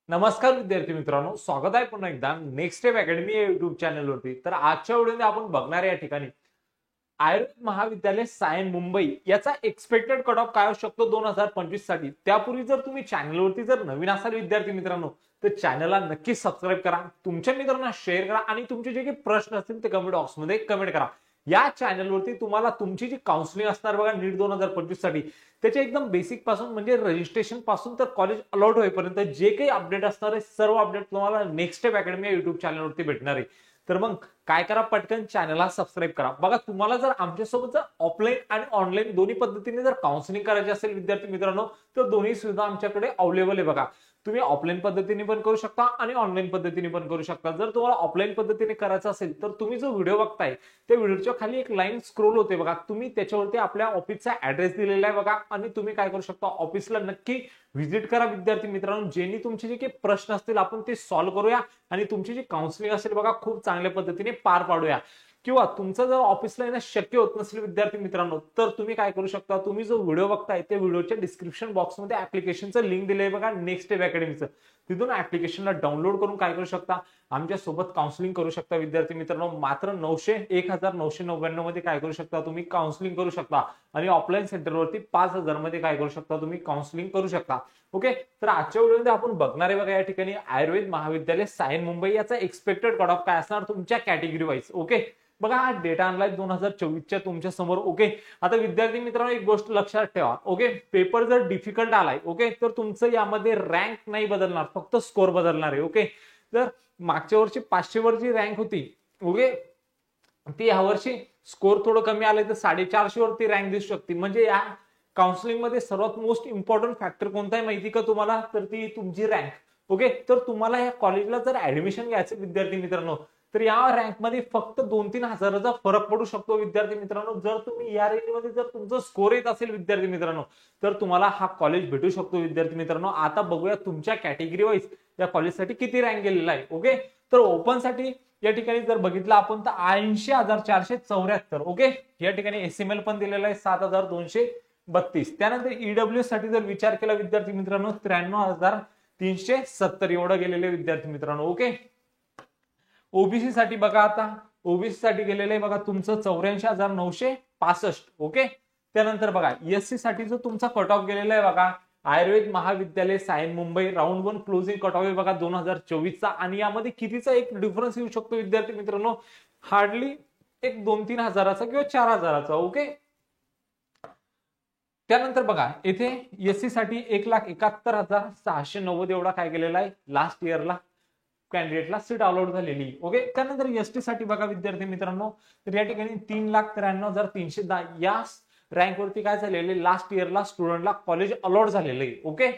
नमस्कार विद्यार्थी मित्रांनो, स्वागत आहे पुन्हा एकदा नेक्स्ट स्टेप अकॅडमी या युट्यूब चॅनलवरती। तर आजच्या व्हिडिओमध्ये आपण बघणार या ठिकाणी आयुर्वेद महाविद्यालय सायन मुंबई याचा एक्सपेक्टेड कट ऑफ काय असू शकतो 2025 साठी। त्यापूर्वी जर तुम्ही चॅनलवरती जर नवीन असाल विद्यार्थी मित्रांनो, तर चॅनलला नक्की सबस्क्राईब करा, तुमच्या मित्रांना शेअर करा आणि तुमचे जे काही प्रश्न असतील ते कमेंट बॉक्समध्ये कमेंट करा। या चॅनलवरती तुम्हाला तुमची जी काउन्सिलिंग असणार बघा नीट 2025 साठी, त्याचे एकदम बेसिक पासून म्हणजे रजिस्ट्रेशन पासून तर कॉलेज अलॉट होईपर्यंत जे काही अपडेट असणार आहे सर्व अपडेट तुम्हाला नेक्स्ट स्टेप अकॅडमी या युट्यूब चॅनलवरती भेटणार आहे। तर मग काय करा, पटकन चॅनलला सबस्क्राईब करा। बघा, तुम्हाला जर आमच्यासोबत जर ऑफलाईन आणि ऑनलाईन दोन्ही पद्धतीने जर काउन्सिलिंग करायची असेल विद्यार्थी मित्रांनो, तर दोन्ही सुविधा आमच्याकडे अवेलेबल आहे। बघा, तुम्ही ऑफलाईन पद्धतीने पण करू शकता आणि ऑनलाईन पद्धतीने पण करू शकता। जर तुम्हाला ऑफलाईन पद्धतीने करायचं असेल तर तुम्ही जो व्हिडिओ बघताय त्या व्हिडिओच्या खाली एक लाईन स्क्रोल होते बघा, तुम्ही त्याच्यावरती आपल्या ऑफिसचा ऍड्रेस दिलेला आहे बघा, आणि तुम्ही काय करू शकता, ऑफिसला नक्की व्हिजिट करा विद्यार्थी मित्रांनो। जेणे तुमचे जे काही प्रश्न असतील आपण ते सॉल्व्ह करूया आणि तुमची जी काउन्सिलिंग असेल बघा खूप चांगल्या पद्धतीने पार पाडूया। किंवा तुमचं जर ऑफिसला येणं शक्य होत नसेल विद्यार्थी मित्रांनो, तर तुम्ही काय करू शकता, तुम्ही जो व्हिडिओ बघताय त्या व्हिडिओच्या डिस्क्रिप्शन बॉक्समध्ये ऍप्लिकेशनचं लिंक दिलंय बघा नेक्स्ट स्टेप अकॅडमीचं, तिथून ऍप्लिकेशनला डाउनलोड करून काय करू शकता, आमच्या सोबत काउन्सिलिंग करू शकता विद्यार्थी मित्रांनो। मात्र 1999 मध्ये काय करू शकता, तुम्ही काउन्सिलिंग करू शकता आणि ऑफलाईन सेंटरवरती 5000 मध्ये काय करू शकता, तुम्ही काउन्सिलिंग करू शकता। ओके, तर आजच्या व्हिडिओमध्ये आपण बघणार आहे बघा या ठिकाणी आयुर्वेद महाविद्यालय सायन मुंबई याचा एक्सपेक्टेड कट ऑफ काय असणार तुमच्या कॅटेगरी वाईज। ओके, बघा हा डेटा आणलाय 2024च्या तुमच्या समोर। ओके, आता विद्यार्थी मित्रांनो एक गोष्ट लक्षात ठेवा, ओके, पेपर जर डिफिकल्ट आलाय ओके, तर तुमचं यामध्ये रँक नाही बदलणार, फक्त स्कोर बदलणार आहे। ओके, जर मागच्या वर्षी 500 वर जी रँक होती ओके, ती यावर्षी स्कोर थोडं कमी आलंय तर 450 वरती रँक दिसू शकते। म्हणजे या काउन्सिलिंग मध्ये सर्वात मोस्ट इम्पॉर्टंट फॅक्टर कोणता आहे माहिती का तुम्हाला, तर ती तुमची रँक। ओके, तर तुम्हाला या कॉलेजला जर ऍडमिशन घ्यायचं विद्यार्थी मित्रांनो, तर या रँक मध्ये फक्त 2-3 हजाराचा फरक पडू शकतो विद्यार्थी मित्रांनो। जर तुम्ही या रेंज मध्ये जर तुमचं स्कोर येत असेल विद्यार्थी मित्रांनो, तर तुम्हाला हा कॉलेज भेटू शकतो विद्यार्थी मित्रांनो। आता बघूया तुमच्या कॅटेगरी वाईज या कॉलेजसाठी किती रँक गेलेला आहे। ओके, तर ओपन साठी या ठिकाणी जर बघितलं आपण तर 80,474। ओके, या ठिकाणी एसएमएल पण दिलेला आहे 7,232। त्यानंतर ईडब्ल्यू साठी जर विचार केला विद्यार्थी मित्रांनो 93,370 एवढं गेलेले विद्यार्थी मित्रांनो। ओके, ओबीसी साठी बघा, आता ओबीसी साठी गेलेलं आहे बघा तुमचं 84,965। ओके, त्यानंतर बघा एससी साठी जो तुमचा कट ऑफ गेलेला आहे बघा Ayurveda Mahavidyalaya Sion Mumbai round 1 closing cut off आहे बघा 2024चा, आणि यामध्ये कितीचा एक डिफरन्स येऊ शकतो विद्यार्थी मित्रांनो, हार्डली एक 2-3 हजाराचा किंवा 4 हजाराचा। ओके, त्यानंतर बघा येथे एससी साठी 1,71,690 एवढा काय गेलेला आहे लास्ट इयरला कॅन्डिडेटला सीट अलॉट झालेली। ओके, त्यानंतर एसटी साठी बघा विद्यार्थी मित्रांनो, तर या ठिकाणी 3,93,310 या रँक वरती काय झालेले लास्ट इयरला स्टुडंटला कॉलेज अलॉट झालेलं आहे। ओके,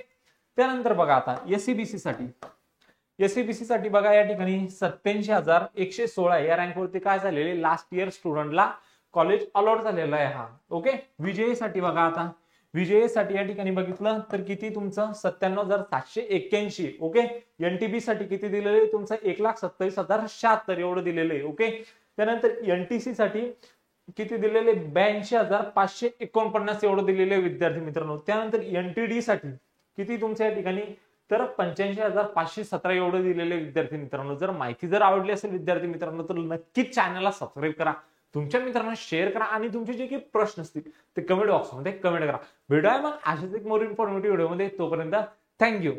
त्यानंतर बघा आता एससीबीसी साठी बघा या ठिकाणी 87,116 या रँक वरती काय झालेले लास्ट इयर स्टुडंटला कॉलेज अलॉट झालेला आहे हा। ओके, विजयी साठी बघा, आता विजयी साठी या ठिकाणी बघितलं तर किती तुमचं 97,781। ओके, एनटीबी साठी किती दिलेलं आहे तुमचं 1,27,076 एवढं दिलेलं आहे। ओके, त्यानंतर एनटीसी साठी किती दिलेले 82,549 एवढं दिलेले आहे विद्यार्थी मित्रांनो। त्यानंतर एनटीडी साठी किती तुमच्या या ठिकाणी तर 85,517 एवढं दिलेले विद्यार्थी मित्रांनो। जर माहिती जर आवडली असेल विद्यार्थी मित्रांनो, तर नक्कीच चॅनलला सबस्क्राईब करा, तुमच्या मित्रांना शेअर करा आणि तुमचे जे काही प्रश्न असतील ते कमेंट बॉक्समध्ये कमेंट करा। भेटूया मग अशाच एक मोर इन्फॉर्मेटिव्ह व्हिडिओमध्ये, तोपर्यंत थँक्यू।